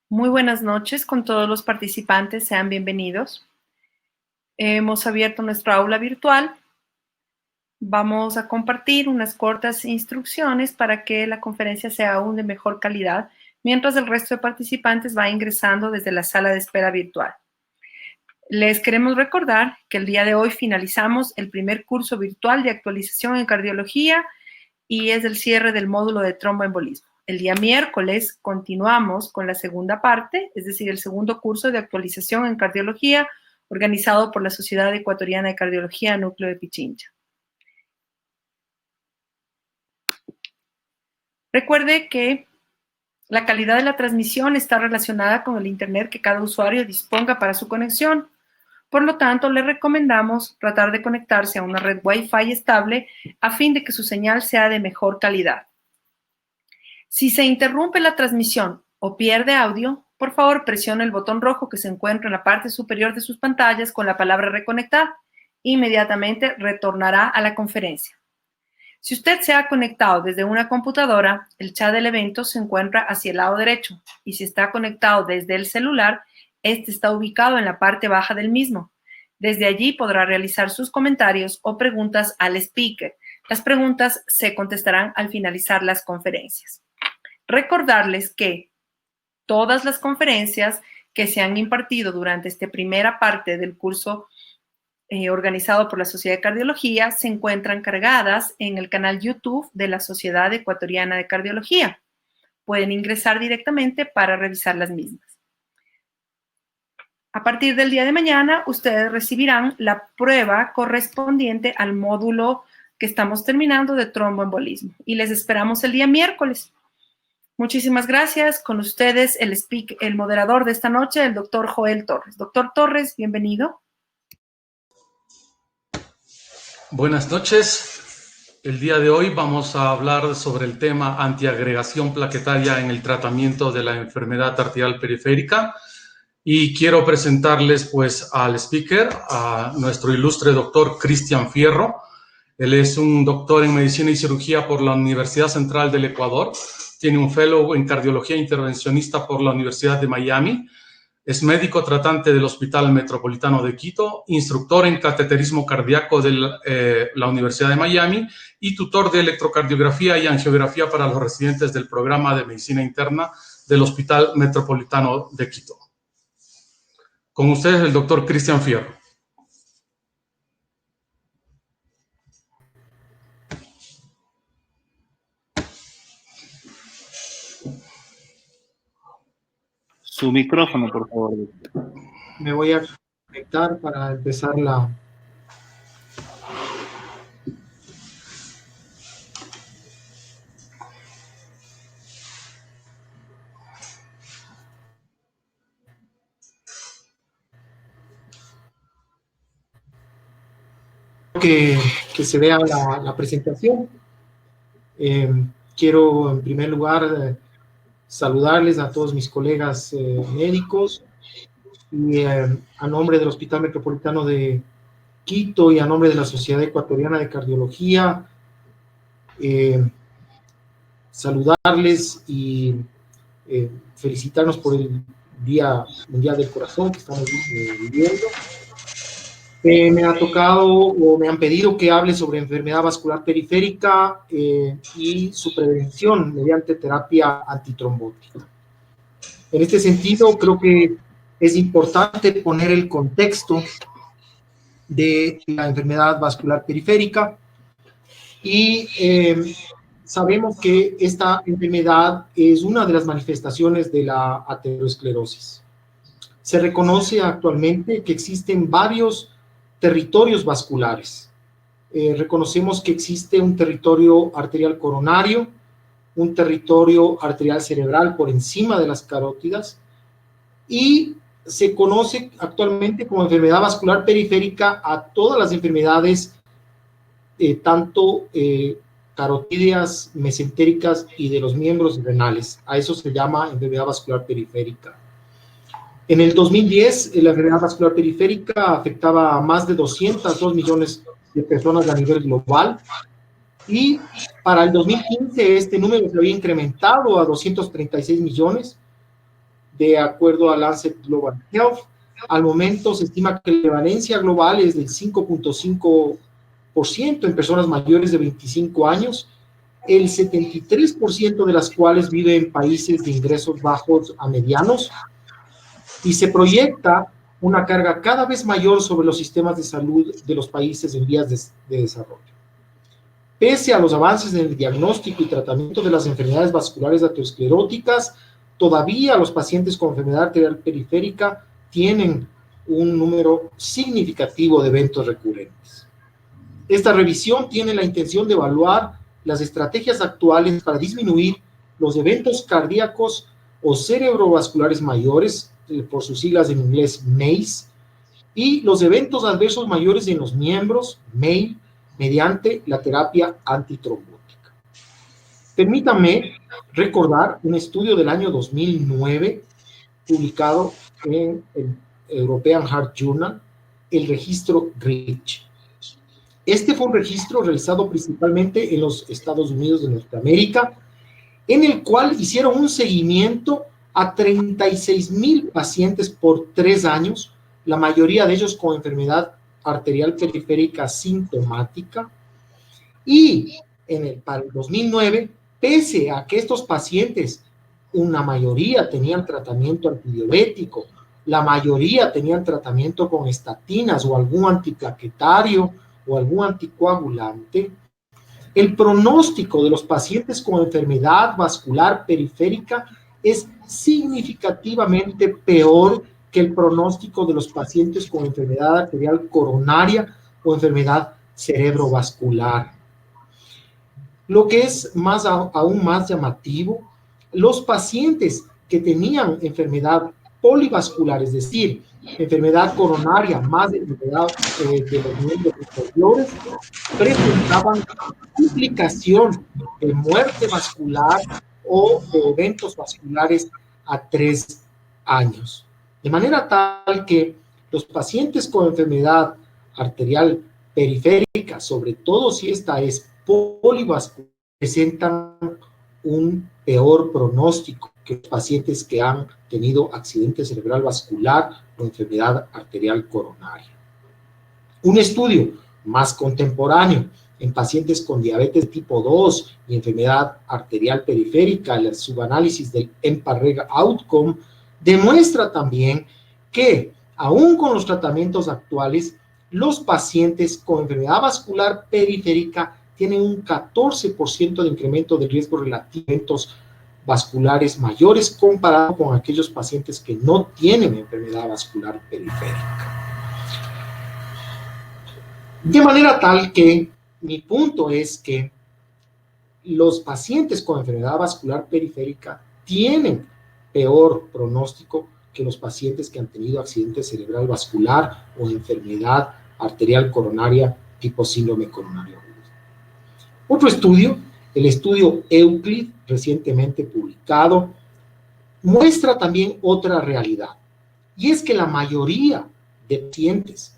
Muy buenas noches con todos los participantes, sean bienvenidos. Hemos abierto nuestra aula virtual. Vamos a compartir unas cortas instrucciones para que la conferencia sea aún de mejor calidad, mientras el resto de participantes va ingresando desde la sala de espera virtual. Les queremos recordar que el día de hoy finalizamos el primer curso virtual de actualización en cardiología y es el cierre del módulo de tromboembolismo. El día miércoles continuamos con la segunda parte, es decir, el segundo curso de actualización en cardiología organizado por la Sociedad Ecuatoriana de Cardiología Núcleo de Pichincha. Recuerde que la calidad de la transmisión está relacionada con el internet que cada usuario disponga para su conexión. Por lo tanto, le recomendamos tratar de conectarse a una red Wi-Fi estable a fin de que su señal sea de mejor calidad. Si se interrumpe la transmisión o pierde audio, por favor presione el botón rojo que se encuentra en la parte superior de sus pantallas con la palabra reconectar. Inmediatamente retornará a la conferencia. Si usted se ha conectado desde una computadora, el chat del evento se encuentra hacia el lado derecho y si está conectado desde el celular, este está ubicado en la parte baja del mismo. Desde allí podrá realizar sus comentarios o preguntas al speaker. Las preguntas se contestarán al finalizar las conferencias. Recordarles que todas las conferencias que se han impartido durante esta primera parte del curso organizado por la Sociedad de Cardiología se encuentran cargadas en el canal YouTube de la Sociedad Ecuatoriana de Cardiología. Pueden ingresar directamente para revisar las mismas. A partir del día de mañana, ustedes recibirán la prueba correspondiente al módulo que estamos terminando de tromboembolismo y les esperamos el día miércoles. Muchísimas gracias. Con ustedes el moderador de esta noche, el doctor Joel Torres. Doctor Torres, bienvenido. Buenas noches. El día de hoy vamos a hablar sobre el tema antiagregación plaquetaria en el tratamiento de la enfermedad arterial periférica. Y quiero presentarles pues al speaker, a nuestro ilustre doctor Cristian Fierro. Él es un doctor en medicina y cirugía por la Universidad Central del Ecuador. Tiene un fellow en cardiología intervencionista por la Universidad de Miami. Es médico tratante del Hospital Metropolitano de Quito, instructor en cateterismo cardíaco de la Universidad de Miami y tutor de electrocardiografía y angiografía para los residentes del programa de medicina interna del Hospital Metropolitano de Quito. Con ustedes el doctor Cristian Fierro. Su micrófono, por favor. Me voy a conectar para empezar la... Que se vea la presentación. Quiero en primer lugar saludarles a todos mis colegas médicos y a nombre del Hospital Metropolitano de Quito y a nombre de la Sociedad Ecuatoriana de Cardiología, saludarles y felicitarnos por el Día Mundial del Corazón que estamos viviendo. Me ha tocado o me han pedido que hable sobre enfermedad vascular periférica y su prevención mediante terapia antitrombótica. En este sentido, creo que es importante poner el contexto de la enfermedad vascular periférica y sabemos que esta enfermedad es una de las manifestaciones de la aterosclerosis. Se reconoce actualmente que existen varios territorios vasculares. Reconocemos que existe un territorio arterial coronario, un territorio arterial cerebral por encima de las carótidas y se conoce actualmente como enfermedad vascular periférica a todas las enfermedades, tanto carotídeas, mesentéricas y de los miembros renales. A eso se llama enfermedad vascular periférica. En el 2010, la enfermedad vascular periférica afectaba a más de 202 millones de personas a nivel global y para el 2015 este número se había incrementado a 236 millones, de acuerdo a Lancet Global Health. Al momento se estima que la prevalencia global es del 5.5% en personas mayores de 25 años, el 73% de las cuales vive en países de ingresos bajos a medianos, y se proyecta una carga cada vez mayor sobre los sistemas de salud de los países en vías de desarrollo. Pese a los avances en el diagnóstico y tratamiento de las enfermedades vasculares ateroscleróticas, todavía los pacientes con enfermedad arterial periférica tienen un número significativo de eventos recurrentes. Esta revisión tiene la intención de evaluar las estrategias actuales para disminuir los eventos cardíacos o cerebrovasculares mayores, por sus siglas en inglés MACE, y los eventos adversos mayores en los miembros, MAIL, mediante la terapia antitrombótica. Permítanme recordar un estudio del año 2009, publicado en el European Heart Journal, el registro REACH. Este fue un registro realizado principalmente en los Estados Unidos de Norteamérica, en el cual hicieron un seguimiento a 36,000 pacientes por 3 años, la mayoría de ellos con enfermedad arterial periférica sintomática, y para el 2009, pese a que estos pacientes, una mayoría tenían tratamiento antidiabético, la mayoría tenían tratamiento con estatinas o algún antiplaquetario o algún anticoagulante, el pronóstico de los pacientes con enfermedad vascular periférica es significativamente peor que el pronóstico de los pacientes con enfermedad arterial coronaria o enfermedad cerebrovascular. Lo que es aún más llamativo, los pacientes que tenían enfermedad polivascular, es decir, enfermedad coronaria más enfermedad de los miembros inferiores, presentaban complicación de muerte vascular o de eventos vasculares a 3 años. De manera tal que los pacientes con enfermedad arterial periférica, sobre todo si esta es polivascular, presentan un peor pronóstico que los pacientes que han tenido accidente cerebral vascular o enfermedad arterial coronaria. Un estudio más contemporáneo en pacientes con diabetes tipo 2 y enfermedad arterial periférica, el subanálisis del EMPA-REG Outcome, demuestra también que, aún con los tratamientos actuales, los pacientes con enfermedad vascular periférica tienen un 14% de incremento de riesgo relativo a eventos vasculares mayores comparado con aquellos pacientes que no tienen enfermedad vascular periférica. De manera tal que mi punto es que los pacientes con enfermedad vascular periférica tienen peor pronóstico que los pacientes que han tenido accidente cerebral vascular o enfermedad arterial coronaria tipo síndrome coronario agudo. Otro estudio, el estudio Euclid, recientemente publicado, muestra también otra realidad, y es que la mayoría de pacientes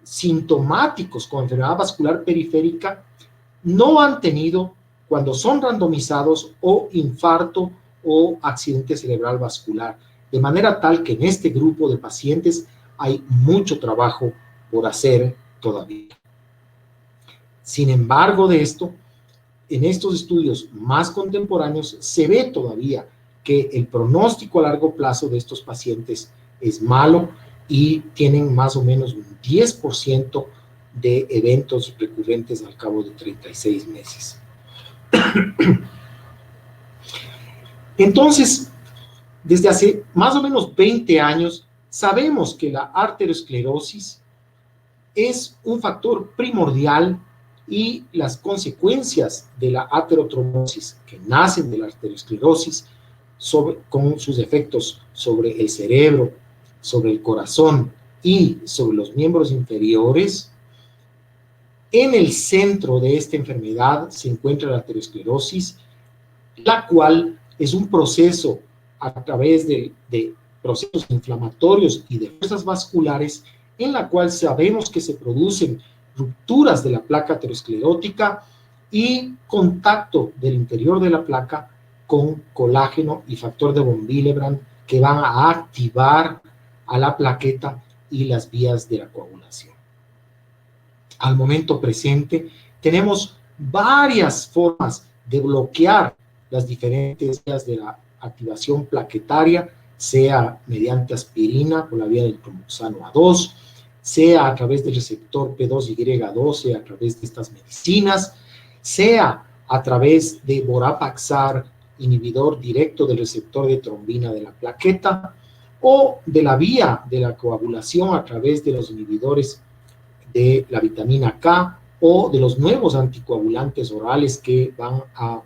sintomáticos con enfermedad vascular periférica no han tenido, cuando son randomizados, o infarto o accidente cerebral vascular, de manera tal que en este grupo de pacientes hay mucho trabajo por hacer todavía. Sin embargo de esto, en estos estudios más contemporáneos se ve todavía que el pronóstico a largo plazo de estos pacientes es malo y tienen más o menos un 10% de eventos recurrentes al cabo de 36 meses. Entonces, desde hace más o menos 20 años, sabemos que la arteriosclerosis es un factor primordial y las consecuencias de la aterotrombosis que nacen de la arteriosclerosis con sus efectos sobre el cerebro, sobre el corazón y sobre los miembros inferiores. En el centro de esta enfermedad se encuentra la arteriosclerosis, la cual es un proceso a través de procesos inflamatorios y de fuerzas vasculares, en la cual sabemos que se producen rupturas de la placa aterosclerótica y contacto del interior de la placa con colágeno y factor de von Willebrand que van a activar a la plaqueta y las vías de la coagulación. Al momento presente, tenemos varias formas de bloquear las diferentes vías de la activación plaquetaria, sea mediante aspirina por la vía del clombuxano A2, sea a través del receptor P2Y12 a través de estas medicinas, sea a través de Vorapaxar, inhibidor directo del receptor de trombina de la plaqueta, o de la vía de la coagulación a través de los inhibidores de la vitamina K o de los nuevos anticoagulantes orales que van a,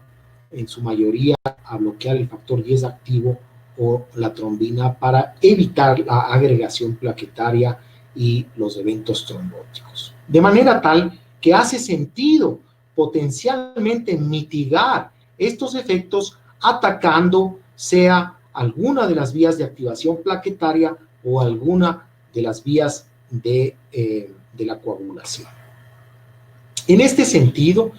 en su mayoría, a bloquear el factor 10 activo o la trombina para evitar la agregación plaquetaria y los eventos trombóticos. De manera tal que hace sentido potencialmente mitigar estos efectos atacando sea alguna de las vías de activación plaquetaria o alguna de las vías de la coagulación. En este sentido,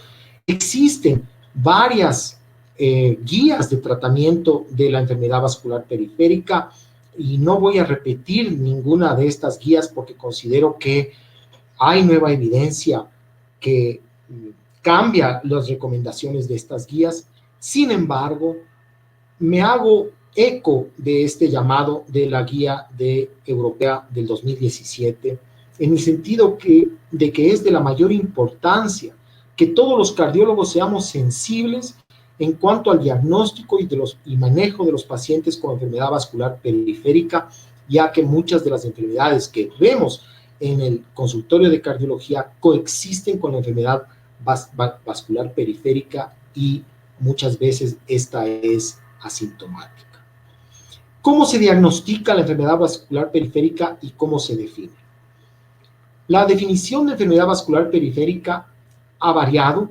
existen varias guías de tratamiento de la enfermedad vascular periférica y no voy a repetir ninguna de estas guías porque considero que hay nueva evidencia que cambia las recomendaciones de estas guías. Sin embargo, me hago eco de este llamado de la guía europea del 2017 en el sentido de que es de la mayor importancia que todos los cardiólogos seamos sensibles en cuanto al diagnóstico y manejo de los pacientes con enfermedad vascular periférica, ya que muchas de las enfermedades que vemos en el consultorio de cardiología coexisten con la enfermedad vascular periférica y muchas veces esta es asintomática. ¿Cómo se diagnostica la enfermedad vascular periférica y cómo se define? La definición de enfermedad vascular periférica ha variado,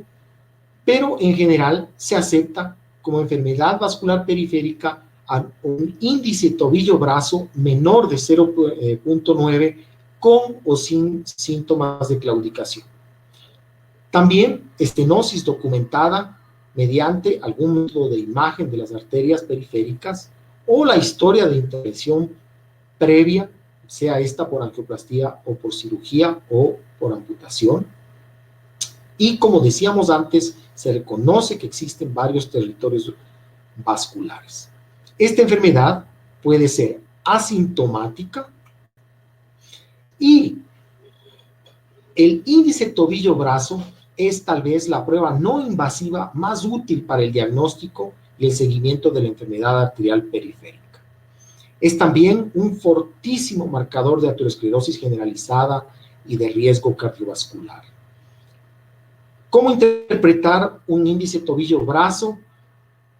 pero en general se acepta como enfermedad vascular periférica a un índice tobillo-brazo menor de 0.9 con o sin síntomas de claudicación. También estenosis documentada mediante algún método de imagen de las arterias periféricas o la historia de intervención previa, sea esta por angioplastía o por cirugía o por amputación. Y como decíamos antes, se reconoce que existen varios territorios vasculares. Esta enfermedad puede ser asintomática y el índice tobillo-brazo es tal vez la prueba no invasiva más útil para el diagnóstico y el seguimiento de la enfermedad arterial periférica. Es también un fortísimo marcador de aterosclerosis generalizada y de riesgo cardiovascular. ¿Cómo interpretar un índice tobillo-brazo?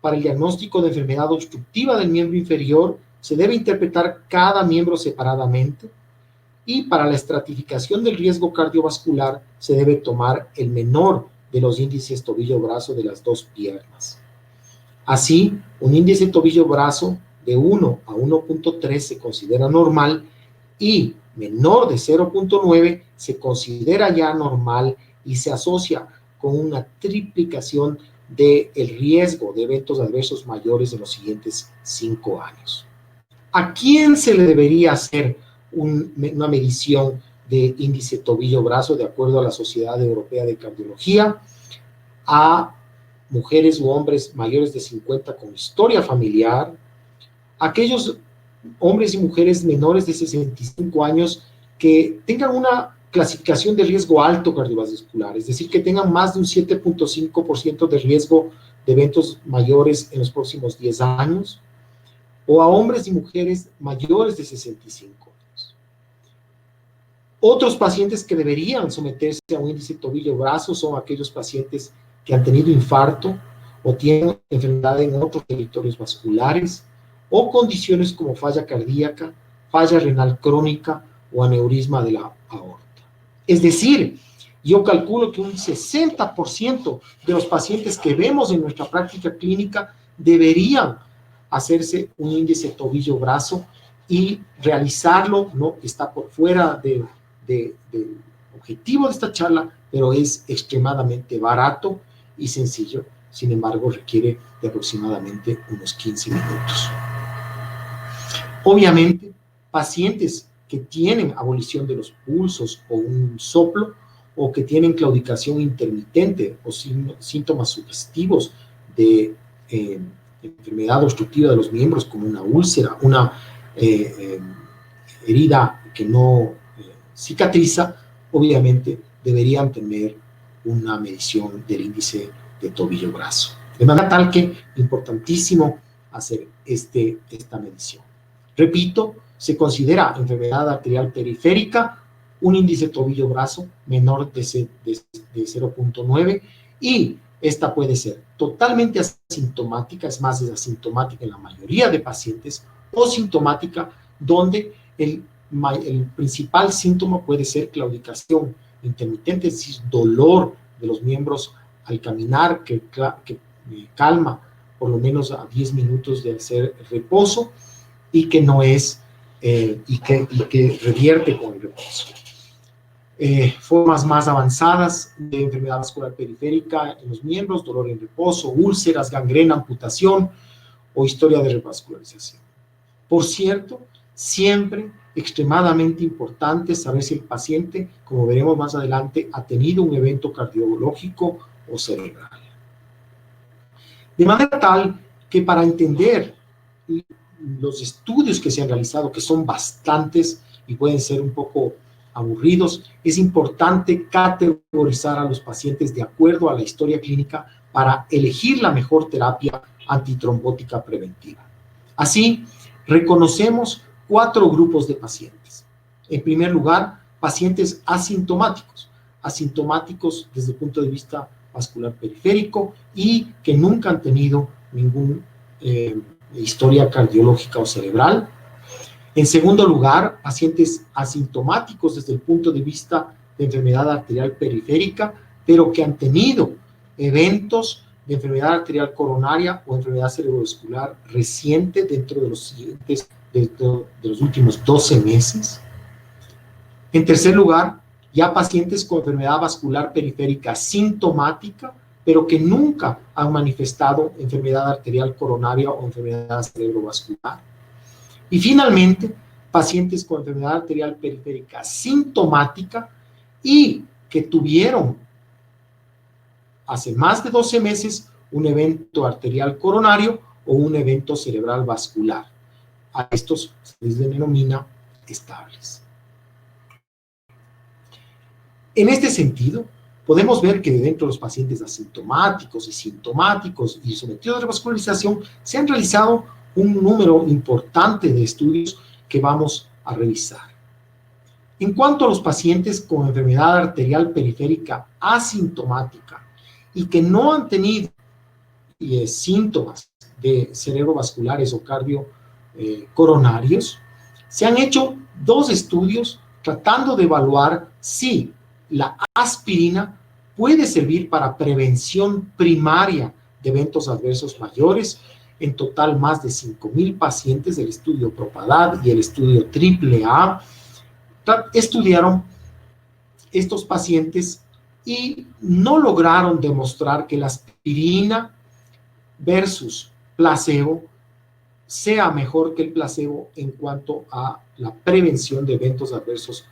Para el diagnóstico de enfermedad obstructiva del miembro inferior, se debe interpretar cada miembro separadamente y para la estratificación del riesgo cardiovascular se debe tomar el menor de los índices tobillo-brazo de las dos piernas. Así, un índice tobillo-brazo de 1 a 1.3 se considera normal y menor de 0.9 se considera ya normal y se asocia con una triplicación del riesgo de eventos adversos mayores en los siguientes 5 años. ¿A quién se le debería hacer una medición de índice tobillo-brazo de acuerdo a la Sociedad Europea de Cardiología? A mujeres u hombres mayores de 50 con historia familiar, aquellos hombres y mujeres menores de 65 años que tengan una clasificación de riesgo alto cardiovascular, es decir, que tengan más de un 7.5% de riesgo de eventos mayores en los próximos 10 años, o a hombres y mujeres mayores de 65 años. Otros pacientes que deberían someterse a un índice tobillo-brazo son aquellos pacientes que han tenido infarto o tienen enfermedad en otros territorios vasculares, o condiciones como falla cardíaca, falla renal crónica o aneurisma de la aorta. Es decir, yo calculo que un 60% de los pacientes que vemos en nuestra práctica clínica deberían hacerse un índice tobillo-brazo y realizarlo, no está por fuera del objetivo de esta charla, pero es extremadamente barato y sencillo. Sin embargo, requiere de aproximadamente unos 15 minutos. Obviamente, pacientes que tienen abolición de los pulsos o un soplo, o que tienen claudicación intermitente o síntomas sugestivos de enfermedad obstructiva de los miembros, como una úlcera, una herida que no cicatriza, obviamente deberían tener una medición del índice de tobillo-brazo. De manera tal que importantísimo hacer esta medición. Repito, se considera enfermedad arterial periférica un índice tobillo-brazo menor de 0.9 y esta puede ser totalmente asintomática, es más, es asintomática en la mayoría de pacientes, o sintomática donde el principal síntoma puede ser claudicación intermitente, es decir, dolor de los miembros al caminar que calma por lo menos a 10 minutos de hacer reposo y que no es, y que revierte con el reposo. Formas más avanzadas de enfermedad vascular periférica en los miembros, dolor en reposo, úlceras, gangrena, amputación o historia de revascularización. Por cierto, siempre extremadamente importante saber si el paciente, como veremos más adelante, ha tenido un evento cardiológico o cerebral. De manera tal que para entender los estudios que se han realizado, que son bastantes y pueden ser un poco aburridos, es importante categorizar a los pacientes de acuerdo a la historia clínica para elegir la mejor terapia antitrombótica preventiva. Así, reconocemos 4 grupos de pacientes. En primer lugar, pacientes asintomáticos desde el punto de vista vascular periférico y que nunca han tenido ninguna historia cardiológica o cerebral. En segundo lugar, pacientes asintomáticos desde el punto de vista de enfermedad arterial periférica, pero que han tenido eventos de enfermedad arterial coronaria o enfermedad cerebrovascular reciente dentro de los últimos 12 meses. En tercer lugar, ya pacientes con enfermedad vascular periférica sintomática, pero que nunca han manifestado enfermedad arterial coronaria o enfermedad cerebrovascular. Y finalmente, pacientes con enfermedad arterial periférica sintomática y que tuvieron hace más de 12 meses un evento arterial coronario o un evento cerebral vascular. A estos se les denomina estables. En este sentido, podemos ver que dentro de los pacientes asintomáticos y sintomáticos y sometidos a revascularización se han realizado un número importante de estudios que vamos a revisar. En cuanto a los pacientes con enfermedad arterial periférica asintomática y que no han tenido síntomas de cerebrovasculares o cardiocoronarios, se han hecho 2 estudios tratando de evaluar si la aspirina puede servir para prevención primaria de eventos adversos mayores. En total, más de 5,000 pacientes del estudio Propadad y el estudio AAA estudiaron estos pacientes y no lograron demostrar que la aspirina versus placebo sea mejor que el placebo en cuanto a la prevención de eventos adversos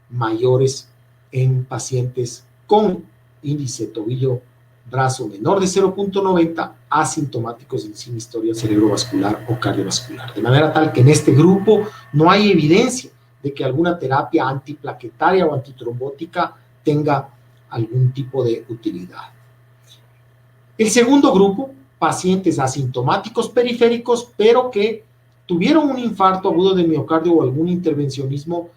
mayores en pacientes con índice tobillo-brazo menor de 0.90, asintomáticos y sin historia cerebrovascular o cardiovascular. De manera tal que en este grupo no hay evidencia de que alguna terapia antiplaquetaria o antitrombótica tenga algún tipo de utilidad. El segundo grupo, pacientes asintomáticos periféricos, pero que tuvieron un infarto agudo de miocardio o algún intervencionismo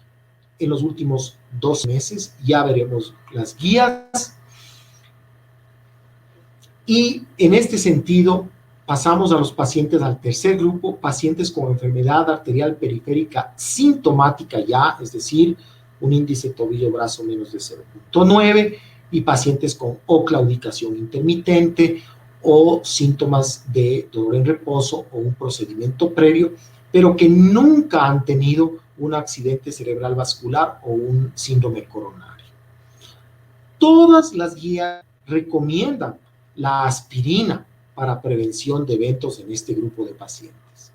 en los últimos 2 meses. Ya veremos las guías. Y en este sentido, pasamos a los pacientes al tercer grupo, pacientes con enfermedad arterial periférica sintomática ya, es decir, un índice tobillo-brazo menos de 0.9, y pacientes con o claudicación intermitente o síntomas de dolor en reposo o un procedimiento previo, pero que nunca han tenido un accidente cerebral vascular o un síndrome coronario. Todas las guías recomiendan la aspirina para prevención de eventos en este grupo de pacientes.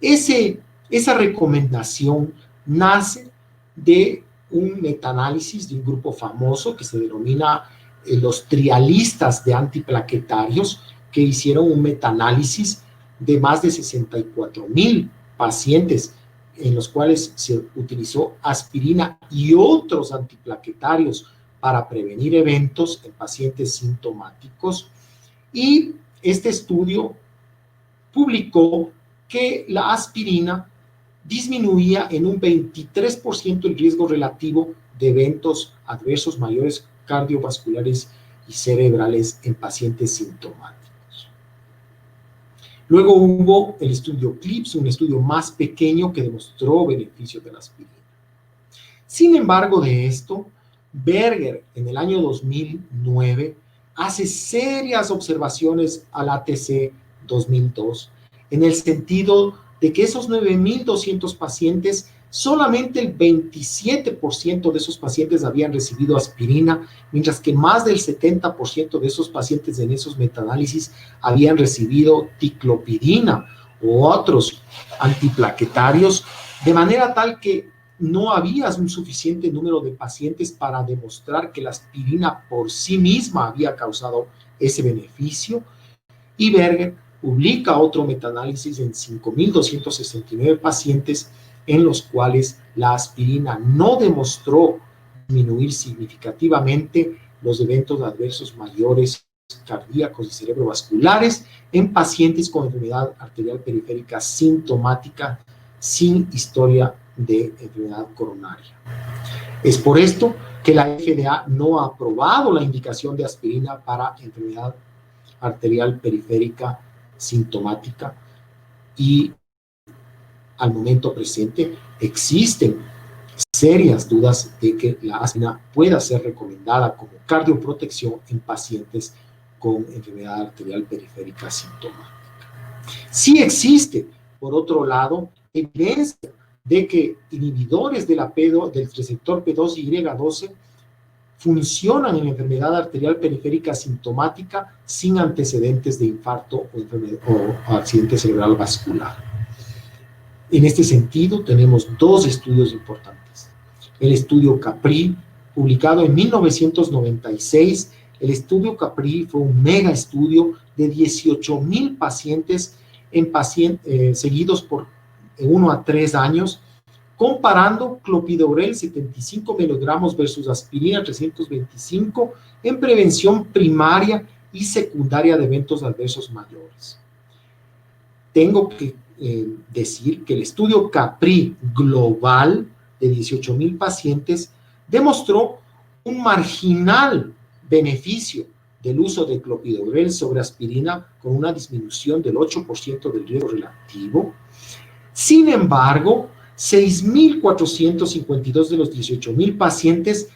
Ese Esa recomendación nace de un metaanálisis de un grupo famoso que se denomina los trialistas de antiplaquetarios, que hicieron un metaanálisis de más de 64,000 pacientes en los cuales se utilizó aspirina y otros antiplaquetarios para prevenir eventos en pacientes sintomáticos. Y este estudio publicó que la aspirina disminuía en un 23% el riesgo relativo de eventos adversos mayores cardiovasculares y cerebrales en pacientes sintomáticos. Luego hubo el estudio ECLIPSE, un estudio más pequeño que demostró beneficios de la aspirina. Sin embargo de esto, Berger en el año 2009 hace serias observaciones al ATC 2002 en el sentido de que esos 9,200 pacientes, solamente el 27% de esos pacientes habían recibido aspirina, mientras que más del 70% de esos pacientes en esos metaanálisis habían recibido ticlopidina o otros antiplaquetarios, de manera tal que no había un suficiente número de pacientes para demostrar que la aspirina por sí misma había causado ese beneficio. Y Berger publica otro metaanálisis en 5,269 pacientes en los cuales la aspirina no demostró disminuir significativamente los eventos adversos mayores cardíacos y cerebrovasculares en pacientes con enfermedad arterial periférica sintomática sin historia de enfermedad coronaria. Es por esto que la FDA no ha aprobado la indicación de aspirina para enfermedad arterial periférica sintomática, y al momento presente existen serias dudas de que la aspirina pueda ser recomendada como cardioprotección en pacientes con enfermedad arterial periférica sintomática. Sí existe, por otro lado, evidencia de que inhibidores de del receptor P2Y12 funcionan en la enfermedad arterial periférica sintomática sin antecedentes de infarto o accidente cerebral vascular. En este sentido, tenemos dos estudios importantes. El estudio CAPRI, publicado en 1996. El estudio CAPRI fue un mega estudio de 18,000 pacientes seguidos por 1 a 3 años, comparando clopidogrel 75 miligramos versus aspirina 325 en prevención primaria y secundaria de eventos adversos mayores. Tengo que decir que el estudio CAPRI global de 18,000 pacientes demostró un marginal beneficio del uso de clopidogrel sobre aspirina con una disminución del 8% del riesgo relativo. Sin embargo, 6,452 de los 18,000 pacientes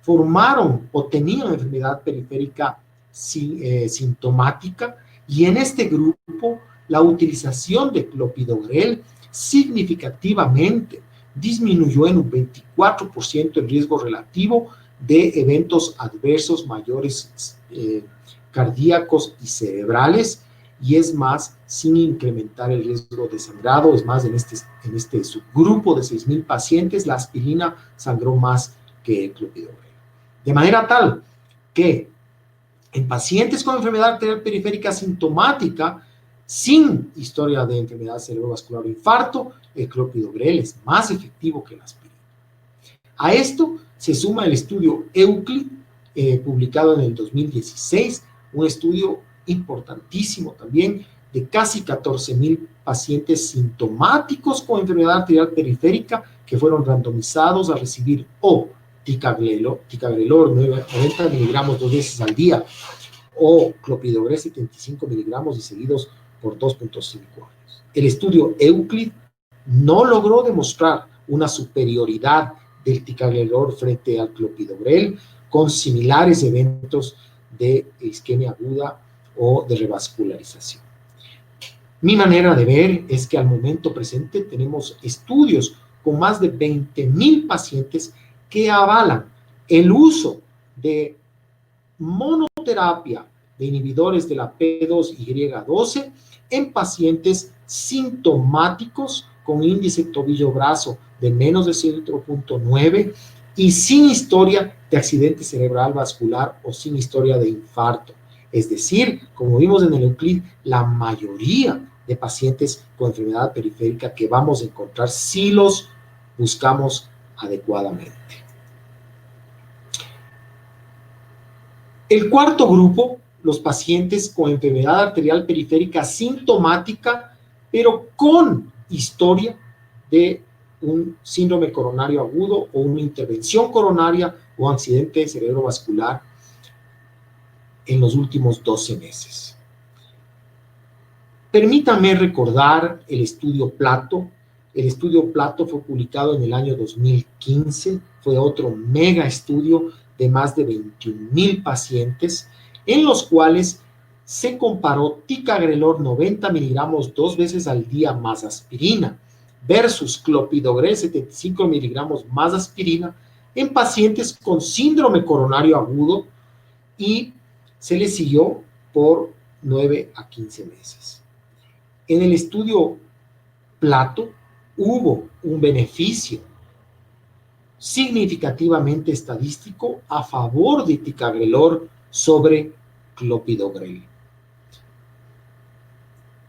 formaron o tenían enfermedad periférica sintomática, y en este grupo la utilización de clopidogrel significativamente disminuyó en un 24% el riesgo relativo de eventos adversos mayores cardíacos y cerebrales, y es más, sin incrementar el riesgo de sangrado. Es más, en este subgrupo de 6,000 pacientes, la aspirina sangró más que el clopidogrel. De manera tal que en pacientes con enfermedad arterial periférica sintomática, sin historia de enfermedad cerebrovascular o infarto, el clopidogrel es más efectivo que la aspirina. A esto se suma el estudio EUCLID, publicado en el 2016, un estudio importantísimo también, de casi 14,000 pacientes sintomáticos con enfermedad arterial periférica que fueron randomizados a recibir o ticagrelor 90 miligramos 2 veces al día o clopidogrel 75 miligramos y seguidos por 2.5 años. El estudio EUCLID no logró demostrar una superioridad del ticagrelor frente al clopidogrel con similares eventos de isquemia aguda o de revascularización. Mi manera de ver es que al momento presente tenemos estudios con más de 20,000 pacientes que avalan el uso de monoterapia de inhibidores de la P2Y12 en pacientes sintomáticos con índice tobillo-brazo de menos de 0.9 y sin historia de accidente cerebral vascular o sin historia de infarto. Es decir, como vimos en el Euclid, la mayoría de pacientes con enfermedad periférica que vamos a encontrar si los buscamos adecuadamente. El cuarto grupo, los pacientes con enfermedad arterial periférica sintomática, pero con historia de un síndrome coronario agudo o una intervención coronaria o accidente cerebrovascular en los últimos 12 meses. Permítanme recordar el estudio Plato. El estudio Plato fue publicado en el año 2015, fue otro mega estudio de más de 21,000 pacientes, en los cuales se comparó ticagrelor 90 miligramos 2 veces al día más aspirina versus clopidogrel 75 miligramos más aspirina en pacientes con síndrome coronario agudo y se les siguió por 9 a 15 meses. En el estudio Plato hubo un beneficio significativamente estadístico a favor de ticagrelor sobre clopidogrel.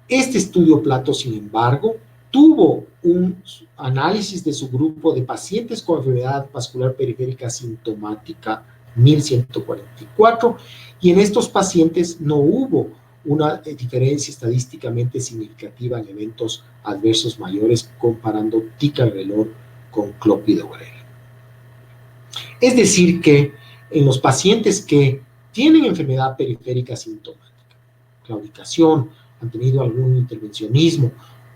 Este estudio Plato, sin embargo, tuvo un análisis de su grupo de pacientes con enfermedad vascular periférica sintomática, 1,144, y en estos pacientes no hubo una diferencia estadísticamente significativa en eventos adversos mayores comparando ticagrelor con clopidogrel. Es decir que en los pacientes que tienen enfermedad periférica sintomática, claudicación, han tenido algún intervencionismo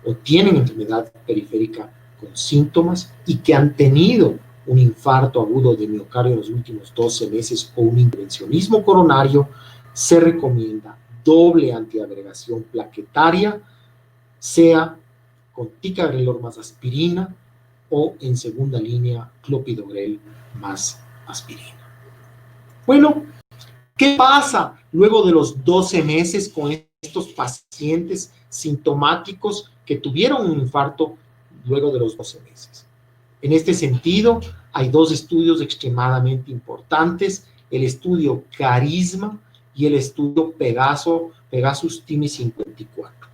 o tienen enfermedad periférica con síntomas y que han tenido un infarto agudo de miocardio en los últimos 12 meses o un intervencionismo coronario, se recomienda doble antiagregación plaquetaria, sea con ticagrelor más aspirina o en segunda línea clopidogrel más aspirina. Bueno, ¿qué pasa luego de los 12 meses con estos pacientes sintomáticos que tuvieron un infarto luego de los 12 meses? En este sentido, hay dos estudios extremadamente importantes, el estudio Carisma y el estudio Pegasus TIMI 54.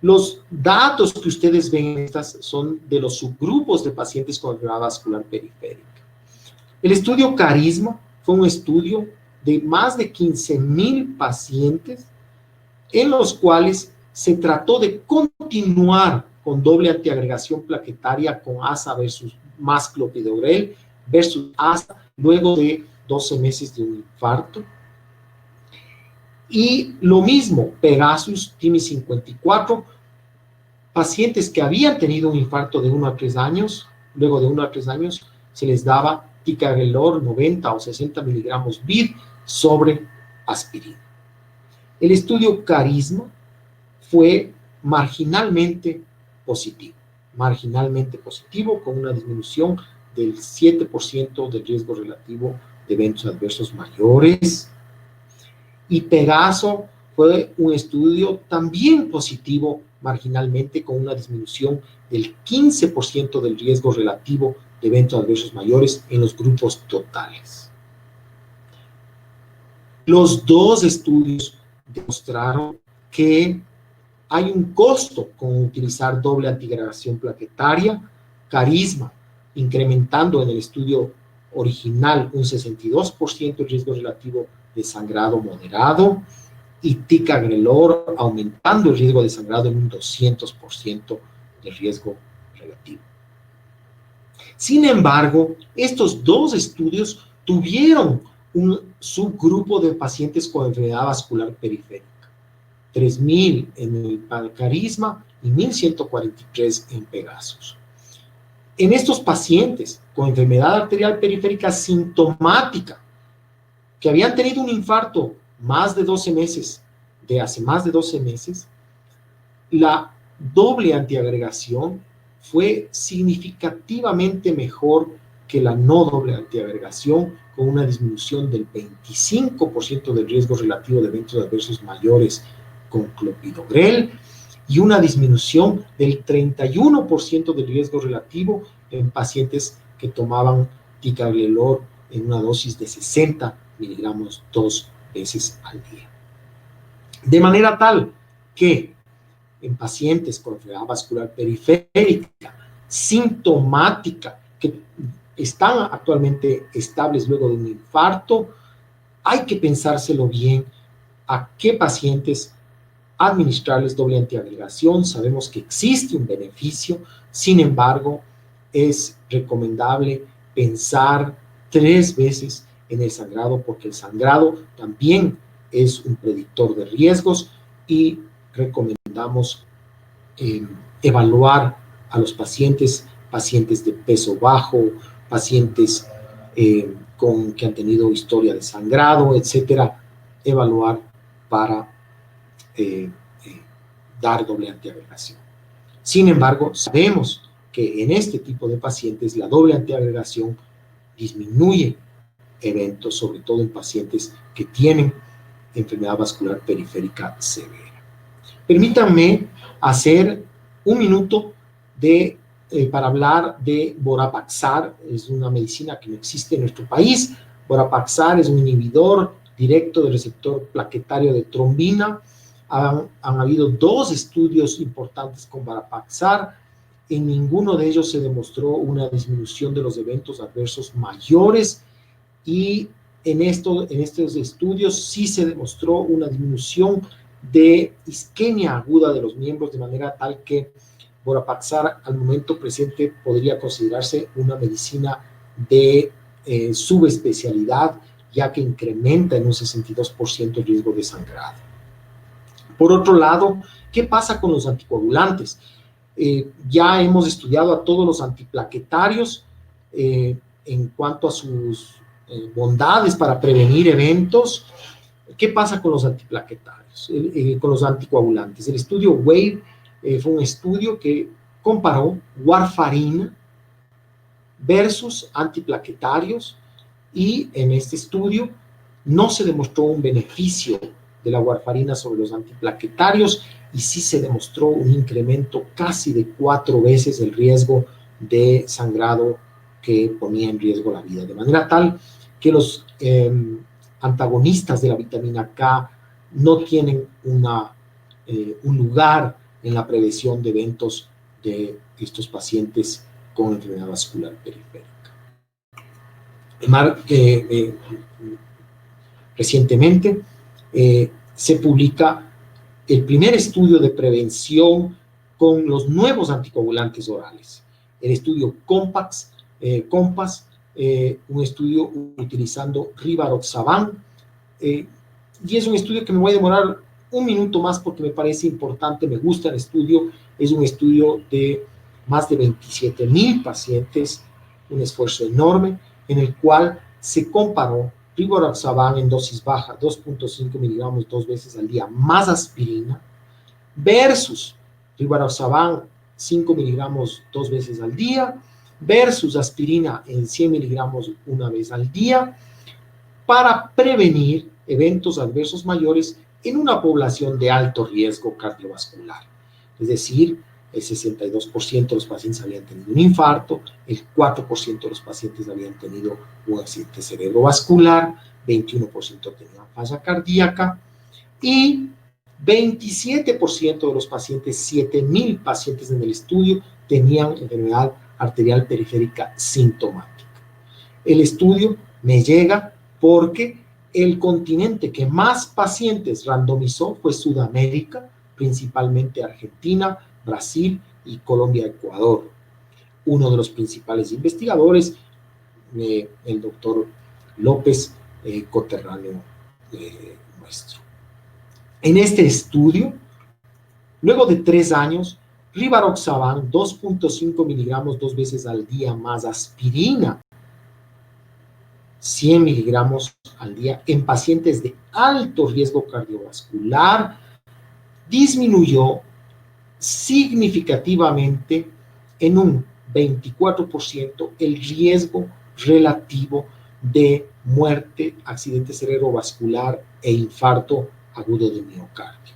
Los datos que ustedes ven en estas son de los subgrupos de pacientes con enfermedad vascular periférica. El estudio Carisma fue un estudio de más de 15,000 pacientes en los cuales se trató de continuar con doble antiagregación plaquetaria con ASA versus más clopidogrel versus ASA luego de 12 meses de un infarto. Y lo mismo, Pegasus TIMI 54, pacientes que habían tenido un infarto de 1 a 3 años, luego de 1 a 3 años se les daba ticagrelor 90 o 60 miligramos BID sobre aspirina. El estudio Carisma fue marginalmente positivo con una disminución del 7% del riesgo relativo de eventos adversos mayores. Y Pegaso fue un estudio también positivo marginalmente con una disminución del 15% del riesgo relativo de eventos adversos mayores en los grupos totales. Los dos estudios demostraron que hay un costo con utilizar doble antiagregación plaquetaria. Carisma, incrementando en el estudio original un 62% el riesgo relativo de sangrado moderado, y ticagrelor aumentando el riesgo de sangrado en un 200% del riesgo relativo. Sin embargo, estos dos estudios tuvieron un subgrupo de pacientes con enfermedad vascular periférica, 3,000 en el Carisma y 1,143 en Pegasus. En estos pacientes con enfermedad arterial periférica sintomática, que habían tenido un infarto más de 12 meses, de hace más de 12 meses, la doble antiagregación fue significativamente mejor que la no doble antiagregación, con una disminución del 25% del riesgo relativo de eventos adversos mayores con clopidogrel y una disminución del 31% del riesgo relativo en pacientes que tomaban ticagrelor en una dosis de 60 miligramos 2 veces al día. De manera tal que en pacientes con enfermedad vascular periférica, sintomática, que están actualmente estables luego de un infarto, hay que pensárselo bien a qué pacientes administrarles doble antiagregación. Sabemos que existe un beneficio, sin embargo, es recomendable pensar 3 veces en el sangrado, porque el sangrado también es un predictor de riesgos y recomendamos evaluar a los pacientes de peso bajo, pacientes que han tenido historia de sangrado, etcétera, evaluar para dar doble antiagregación. Sin embargo, sabemos que en este tipo de pacientes la doble antiagregación disminuye eventos, sobre todo en pacientes que tienen enfermedad vascular periférica severa. Permítanme hacer un minuto para hablar de Vorapaxar. Es una medicina que no existe en nuestro país. Vorapaxar es un inhibidor directo del receptor plaquetario de trombina. Han habido 2 estudios importantes con Vorapaxar. En ninguno de ellos se demostró una disminución de los eventos adversos mayores, y en estos estudios sí se demostró una disminución de isquemia aguda de los miembros, de manera tal que Vorapaxar al momento presente podría considerarse una medicina de subespecialidad, ya que incrementa en un 62% el riesgo de sangrado. Por otro lado, ¿qué pasa con los anticoagulantes? Ya hemos estudiado a todos los antiplaquetarios en cuanto a sus bondades para prevenir eventos. ¿Qué pasa con los antiplaquetarios, con los anticoagulantes? El estudio WAVE fue un estudio que comparó warfarina versus antiplaquetarios, y en este estudio no se demostró un beneficio de la warfarina sobre los antiplaquetarios, y sí se demostró un incremento casi de 4 veces el riesgo de sangrado que ponía en riesgo la vida, de manera tal que los antagonistas de la vitamina K no tienen un lugar en la prevención de eventos de estos pacientes con enfermedad vascular periférica. Recientemente se publica el primer estudio de prevención con los nuevos anticoagulantes orales, el estudio COMPAS, un estudio utilizando Rivaroxaban, y es un estudio que me voy a demorar un minuto más porque me parece importante, me gusta el estudio. Es un estudio de más de 27,000 pacientes, un esfuerzo enorme, en el cual se comparó Rivaroxaban en dosis baja, 2.5 miligramos 2 veces al día, más aspirina, versus Rivaroxaban 5 miligramos 2 veces al día, versus aspirina en 100 miligramos 1 vez al día, para prevenir eventos adversos mayores en una población de alto riesgo cardiovascular. Es decir, el 62% de los pacientes habían tenido un infarto, el 4% de los pacientes habían tenido un accidente cerebrovascular, 21% tenían falla cardíaca, y 27% de los pacientes, 7,000 pacientes en el estudio, tenían enfermedad arterial periférica sintomática. El estudio me llega porque el continente que más pacientes randomizó fue Sudamérica, principalmente Argentina, Brasil y Colombia-Ecuador. Uno de los principales investigadores, el doctor López, coterráneo nuestro. En este estudio, luego de 3 años, Rivaroxaban 2.5 miligramos 2 veces al día más aspirina 100 miligramos al día en pacientes de alto riesgo cardiovascular disminuyó significativamente en un 24% el riesgo relativo de muerte, accidente cerebrovascular e infarto agudo de miocardio.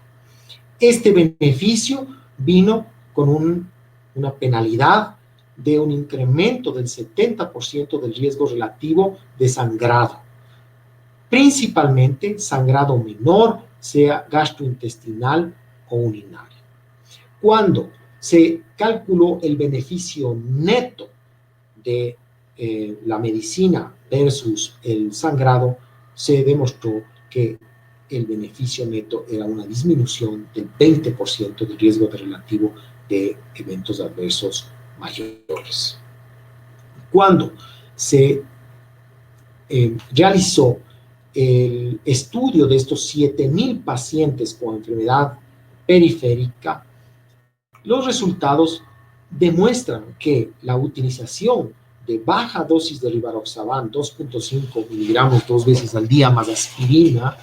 Este beneficio vino con una penalidad de un incremento del 70% del riesgo relativo de sangrado, principalmente sangrado menor, sea gastrointestinal o urinario. Cuando se calculó el beneficio neto de la medicina versus el sangrado, se demostró que el beneficio neto era una disminución del 20% del riesgo relativo de eventos adversos mayores. Cuando se realizó el estudio de estos 7,000 pacientes con enfermedad periférica, los resultados demuestran que la utilización de baja dosis de rivaroxaban, 2.5 miligramos 2 veces al día más aspirina,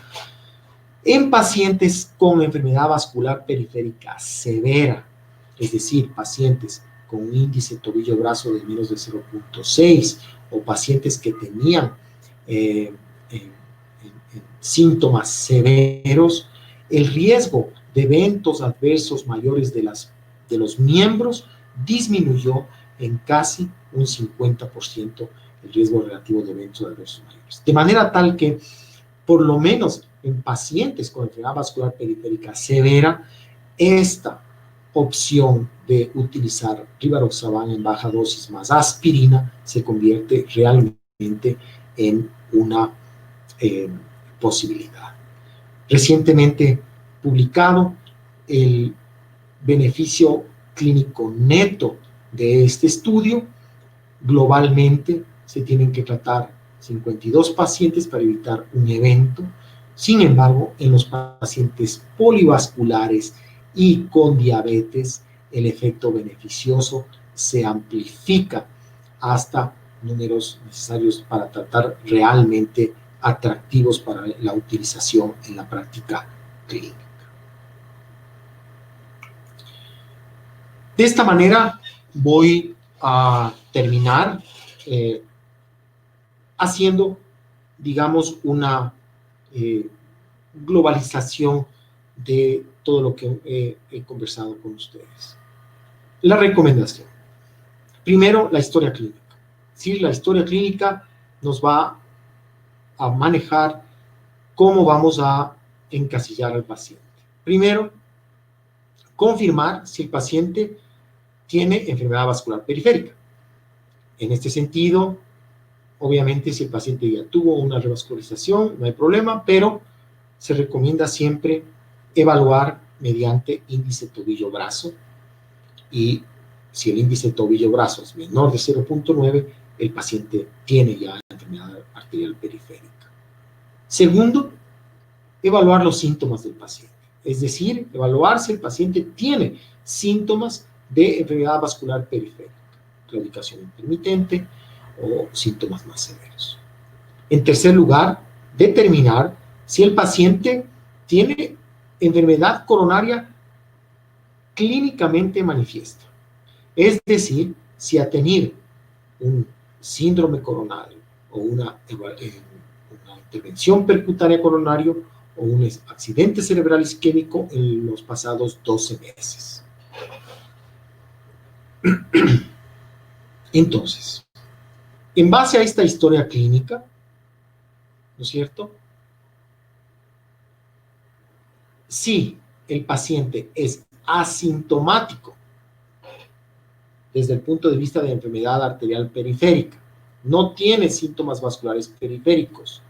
en pacientes con enfermedad vascular periférica severa, es decir, pacientes con un índice tobillo-brazo de menos de 0.6 o pacientes que tenían síntomas severos, el riesgo de eventos adversos mayores de los miembros disminuyó en casi un 50% el riesgo relativo de eventos adversos mayores. De manera tal que, por lo menos en pacientes con enfermedad vascular periférica severa, esta opción de utilizar rivaroxaban en baja dosis más aspirina se convierte realmente en una posibilidad. Recientemente publicado, el beneficio clínico neto de este estudio, globalmente se tienen que tratar 52 pacientes para evitar un evento. Sin embargo, en los pacientes polivasculares y con diabetes, el efecto beneficioso se amplifica hasta números necesarios para tratar realmente atractivos para la utilización en la práctica clínica. De esta manera voy a terminar haciendo, digamos, una globalización de todo lo que he conversado con ustedes. La recomendación. Primero, la historia clínica. Sí, la historia clínica nos va a manejar cómo vamos a encasillar al paciente. Primero, confirmar si el paciente tiene enfermedad vascular periférica. En este sentido, obviamente, si el paciente ya tuvo una revascularización, no hay problema, pero se recomienda siempre evaluar mediante índice tobillo-brazo, y si el índice tobillo-brazo es menor de 0.9, el paciente tiene ya enfermedad arterial periférica. Segundo, evaluar los síntomas del paciente, es decir, evaluar si el paciente tiene síntomas de enfermedad vascular periférica, claudicación intermitente o síntomas más severos. En tercer lugar, determinar si el paciente tiene enfermedad coronaria clínicamente manifiesta, es decir, si ha tenido un síndrome coronario o una intervención percutánea coronario o un accidente cerebral isquémico en los pasados 12 meses. Entonces, en base a esta historia clínica, ¿no es cierto? Si el paciente es asintomático desde el punto de vista de enfermedad arterial periférica, no tiene síntomas vasculares periféricos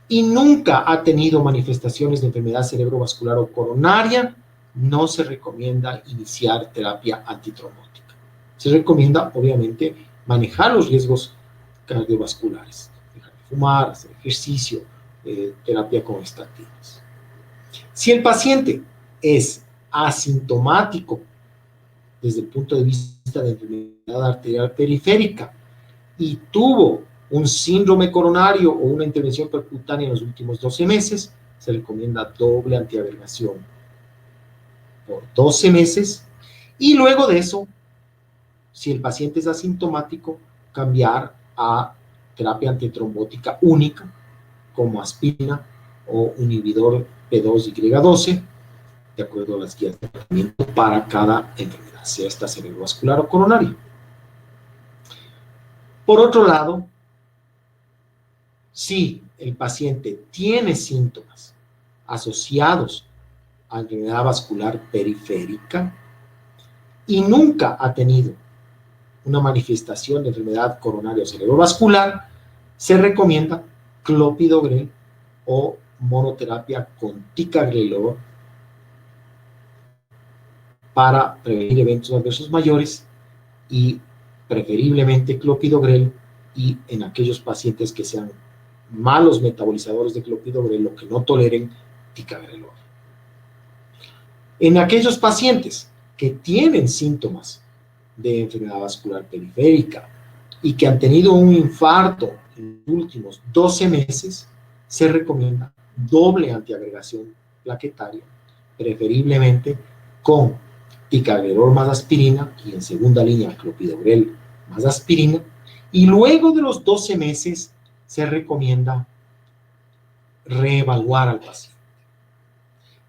y nunca ha tenido manifestaciones de enfermedad cerebrovascular o coronaria, no se recomienda iniciar terapia antitrombótica. Se recomienda, obviamente, manejar los riesgos cardiovasculares, dejar de fumar, hacer ejercicio, terapia con estatinas. Si el paciente es asintomático desde el punto de vista de enfermedad arterial periférica y tuvo un síndrome coronario o una intervención percutánea en los últimos 12 meses, se recomienda doble antiagregación por 12 meses, y luego de eso, si el paciente es asintomático, cambiar a terapia antitrombótica única, como aspirina o inhibidor P2Y12, de acuerdo a las guías de tratamiento para cada enfermedad, sea esta cerebrovascular o coronaria. Por otro lado, si el paciente tiene síntomas asociados a enfermedad vascular periférica y nunca ha tenido una manifestación de enfermedad coronaria o cerebrovascular, se recomienda clopidogrel o monoterapia con ticagrelor para prevenir eventos adversos mayores y preferiblemente clopidogrel, y en aquellos pacientes que sean malos metabolizadores de clopidogrel o que no toleren ticagrelor. En aquellos pacientes que tienen síntomas de enfermedad vascular periférica y que han tenido un infarto en los últimos 12 meses, se recomienda doble antiagregación plaquetaria, preferiblemente con ticagrelor más aspirina y en segunda línea clopidogrel más aspirina, y luego de los 12 meses se recomienda reevaluar al paciente.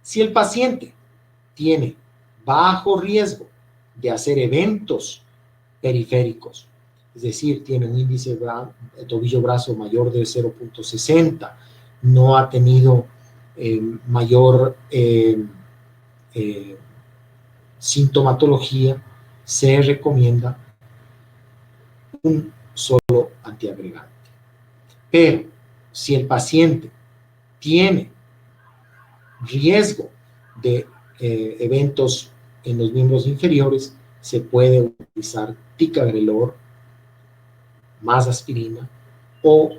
Si el paciente tiene bajo riesgo de hacer eventos periféricos, es decir, tiene un índice tobillo-brazo mayor de 0.60, no ha tenido mayor sintomatología, se recomienda un solo antiagregante. Pero si el paciente tiene riesgo de eventos en los miembros inferiores, se puede utilizar ticagrelor más aspirina o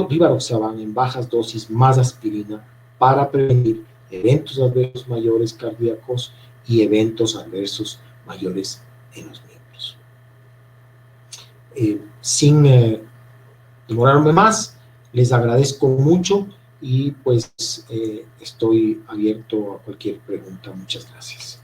rivaroxaban en bajas dosis más aspirina para prevenir eventos adversos mayores cardíacos y eventos adversos mayores en los miembros. Sin demorarme más, les agradezco mucho y pues estoy abierto a cualquier pregunta. Muchas gracias.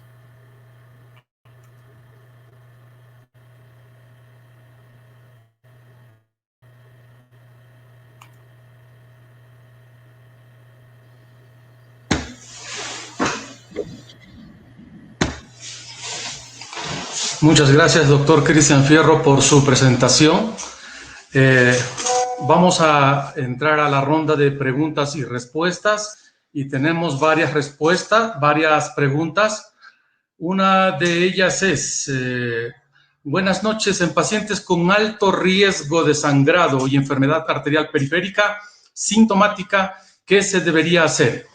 Muchas gracias, doctor Cristian Fierro, por su presentación. Vamos a entrar a la ronda de preguntas y respuestas y tenemos varias respuestas, varias preguntas. Una de ellas es, buenas noches, en pacientes con alto riesgo de sangrado y enfermedad arterial periférica sintomática, ¿qué se debería hacer?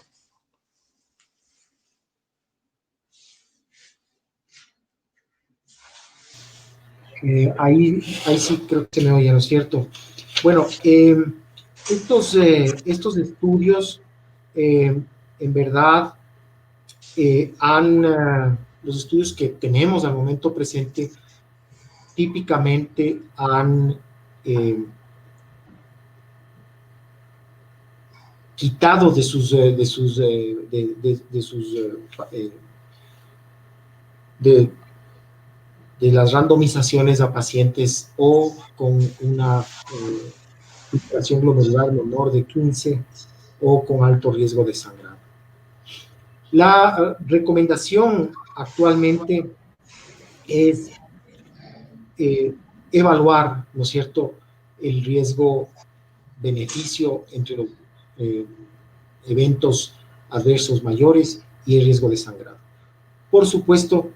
Ahí sí creo que se me oye, ¿no es cierto? Bueno, estos estudios, en verdad, los estudios que tenemos al momento presente, típicamente han quitado de las randomizaciones a pacientes o con una filtración glomerular menor de 15 o con alto riesgo de sangrado. La recomendación actualmente es evaluar, ¿no es cierto?, el riesgo-beneficio entre los eventos adversos mayores y el riesgo de sangrado. Por supuesto,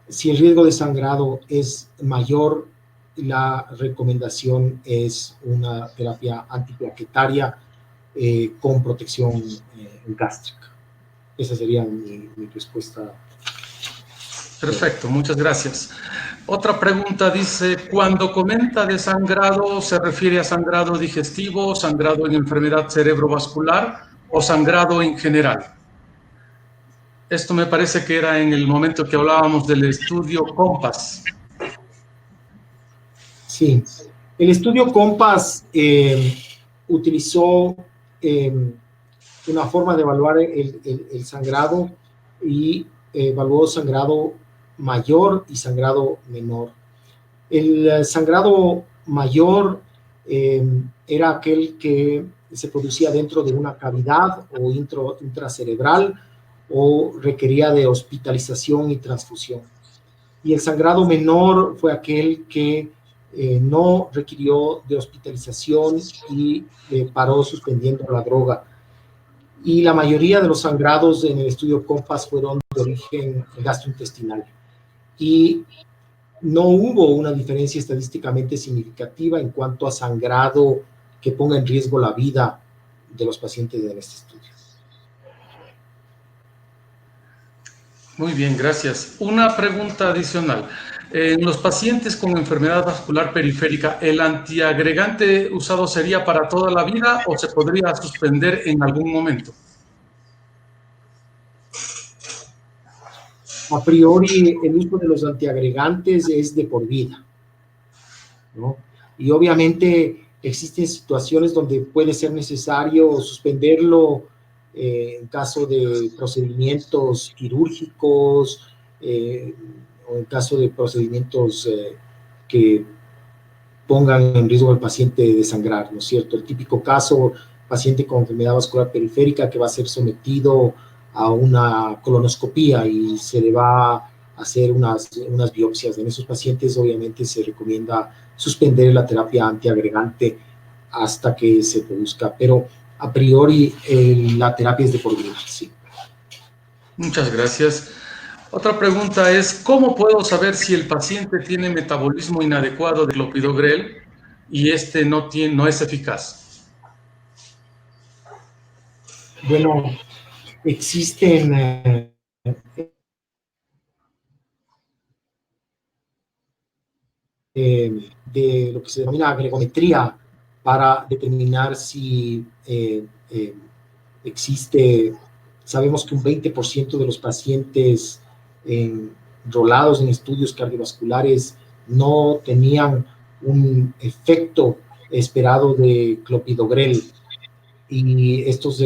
si el riesgo de sangrado es mayor, la recomendación es una terapia antiplaquetaria con protección gástrica. Esa sería mi respuesta. Perfecto, muchas gracias. Otra pregunta dice, cuando comenta de sangrado, ¿se refiere a sangrado digestivo, sangrado en enfermedad cerebrovascular o sangrado en general? Esto me parece que era en el momento que hablábamos del estudio COMPAS. Sí, el estudio COMPAS utilizó una forma de evaluar el sangrado y evaluó sangrado mayor y sangrado menor. El sangrado mayor era aquel que se producía dentro de una cavidad o intracerebral o requería de hospitalización y transfusión. Y el sangrado menor fue aquel que no requirió de hospitalización y paró suspendiendo la droga. Y la mayoría de los sangrados en el estudio COMPAS fueron de origen gastrointestinal. Y no hubo una diferencia estadísticamente significativa en cuanto a sangrado que ponga en riesgo la vida de los pacientes en este estudio. Muy bien, gracias. Una pregunta adicional. En los pacientes con enfermedad vascular periférica, ¿el antiagregante usado sería para toda la vida o se podría suspender en algún momento? A priori, el uso de los antiagregantes es de por vida, ¿no? Y obviamente existen situaciones donde puede ser necesario suspenderlo en caso de procedimientos quirúrgicos o en caso de procedimientos que pongan en riesgo al paciente de sangrar, ¿no es cierto? El típico caso, paciente con enfermedad vascular periférica que va a ser sometido a una colonoscopía y se le va a hacer unas biopsias. En esos pacientes obviamente se recomienda suspender la terapia antiagregante hasta que se produzca, pero a priori la terapia es de por vida, sí. Muchas gracias. Otra pregunta es, ¿cómo puedo saber si el paciente tiene metabolismo inadecuado de clopidogrel y este no es eficaz? Bueno, existen de lo que se denomina agregometría para determinar si existe, sabemos que un 20% de los pacientes enrolados en estudios cardiovasculares no tenían un efecto esperado de clopidogrel, y estos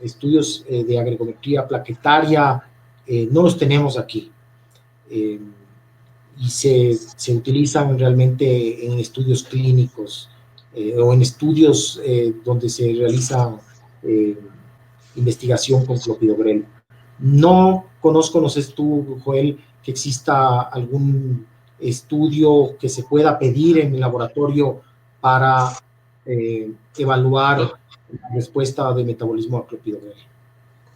estudios de agregometría plaquetaria no los tenemos aquí. Y se utilizan realmente en estudios clínicos o en estudios donde se realiza investigación con clopidogrel. No conozco, no sé tú, Joel, que exista algún estudio que se pueda pedir en el laboratorio para evaluar la respuesta de metabolismo a clopidogrel.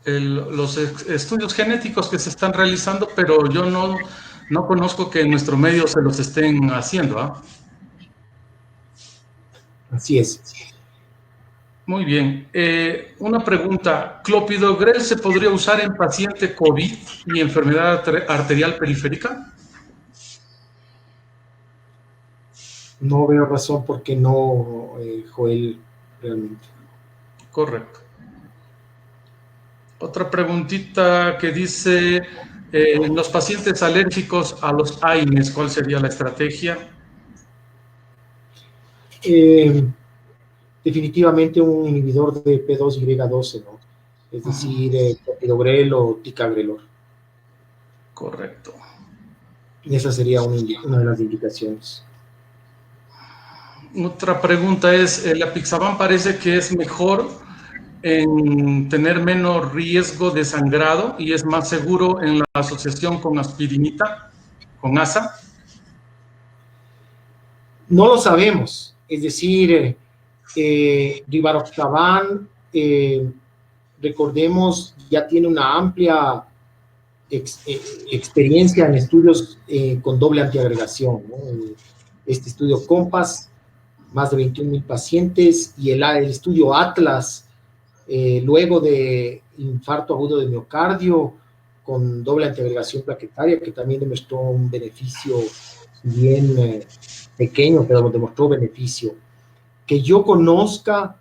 Los estudios genéticos que se están realizando, pero yo no conozco que en nuestro medio se los estén haciendo, ¿ah? Así es. Muy bien. Una pregunta. ¿Clopidogrel se podría usar en paciente COVID y enfermedad arterial periférica? No veo razón por qué no, Joel, realmente. Correcto. Otra preguntita que dice, los pacientes alérgicos a los AINES, ¿cuál sería la estrategia? Definitivamente un inhibidor de P2Y12, ¿no? Es decir, clopidogrel o ticagrelor. Correcto. Y esa sería una de las indicaciones. Otra pregunta es, el apixaban parece que es mejor en tener menos riesgo de sangrado y es más seguro en la asociación con aspirinita, con ASA. No lo sabemos, es decir, rivaroxaban, recordemos, ya tiene una amplia experiencia en estudios con doble antiagregación, ¿no? Este estudio COMPAS, más de 21,000 pacientes, y el estudio ATLAS, luego de infarto agudo de miocardio, con doble antiagregación plaquetaria, que también demostró un beneficio bien pequeño, pero demostró beneficio. Que yo conozca,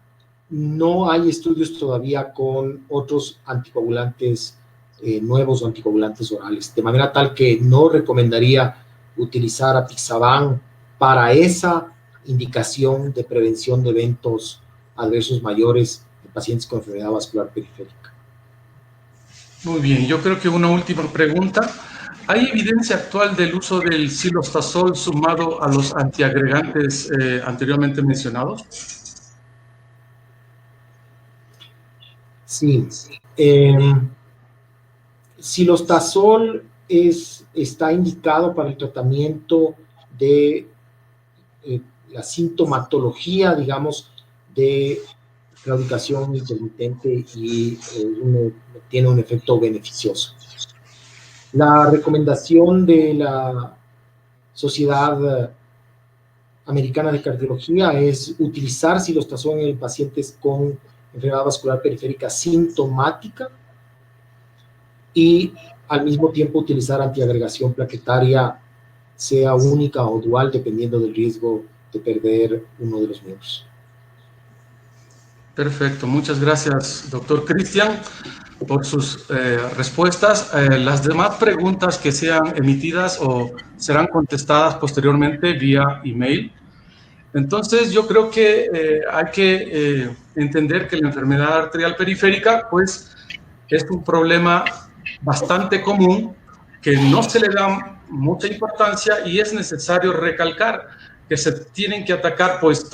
no hay estudios todavía con otros anticoagulantes nuevos o anticoagulantes orales, de manera tal que no recomendaría utilizar apixaban para esa indicación de prevención de eventos adversos mayores en pacientes con enfermedad vascular periférica. Muy bien, yo creo que una última pregunta. ¿Hay evidencia actual del uso del silostazol sumado a los antiagregantes anteriormente mencionados? Sí. Silostazol está indicado para el tratamiento de la sintomatología, digamos, de claudicación intermitente y tiene un efecto beneficioso. La recomendación de la Sociedad Americana de Cardiología es utilizar silostazol en pacientes con enfermedad vascular periférica sintomática y al mismo tiempo utilizar antiagregación plaquetaria, sea única o dual, dependiendo del riesgo de perder uno de los miembros. Perfecto, muchas gracias, doctor Cristian, por sus respuestas. Las demás preguntas que sean emitidas o serán contestadas posteriormente vía email. Entonces, yo creo que hay que entender que la enfermedad arterial periférica, pues, es un problema bastante común, que no se le da mucha importancia y es necesario recalcar que se tienen que atacar, pues,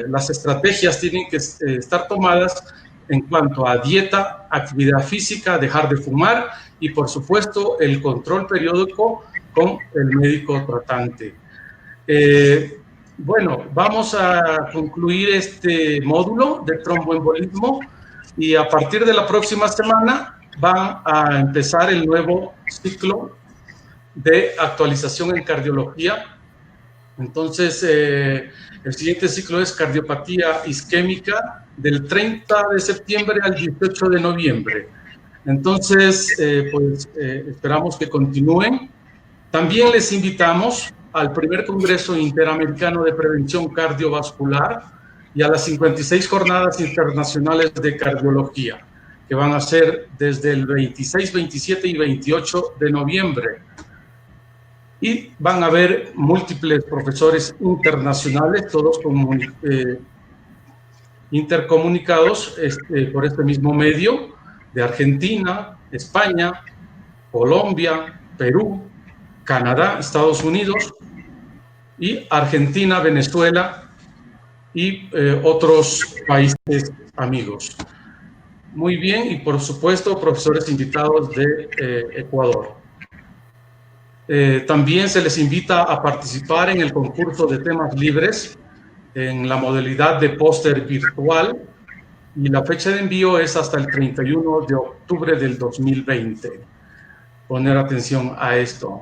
las estrategias tienen que estar tomadas en cuanto a dieta, actividad física, dejar de fumar y, por supuesto, el control periódico con el médico tratante. Bueno, vamos a concluir este módulo de tromboembolismo y a partir de la próxima semana van a empezar el nuevo ciclo de actualización en cardiología. Entonces, el siguiente ciclo es cardiopatía isquémica del 30 de septiembre al 18 de noviembre. Entonces, esperamos que continúen. También les invitamos al primer Congreso Interamericano de Prevención Cardiovascular y a las 56 Jornadas Internacionales de Cardiología, que van a ser desde el 26, 27 y 28 de noviembre. Y van a haber múltiples profesores internacionales, todos intercomunicados por este mismo medio, de Argentina, España, Colombia, Perú, Canadá, Estados Unidos y Argentina, Venezuela y otros países amigos. Muy bien, y por supuesto, profesores invitados de Ecuador. También se les invita a participar en el concurso de temas libres en la modalidad de póster virtual y la fecha de envío es hasta el 31 de octubre del 2020. Poner atención a esto.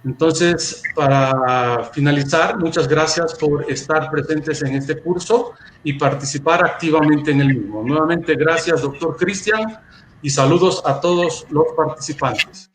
Entonces, para finalizar, muchas gracias por estar presentes en este curso y participar activamente en el mismo. Nuevamente, gracias, doctor Cristian, y saludos a todos los participantes.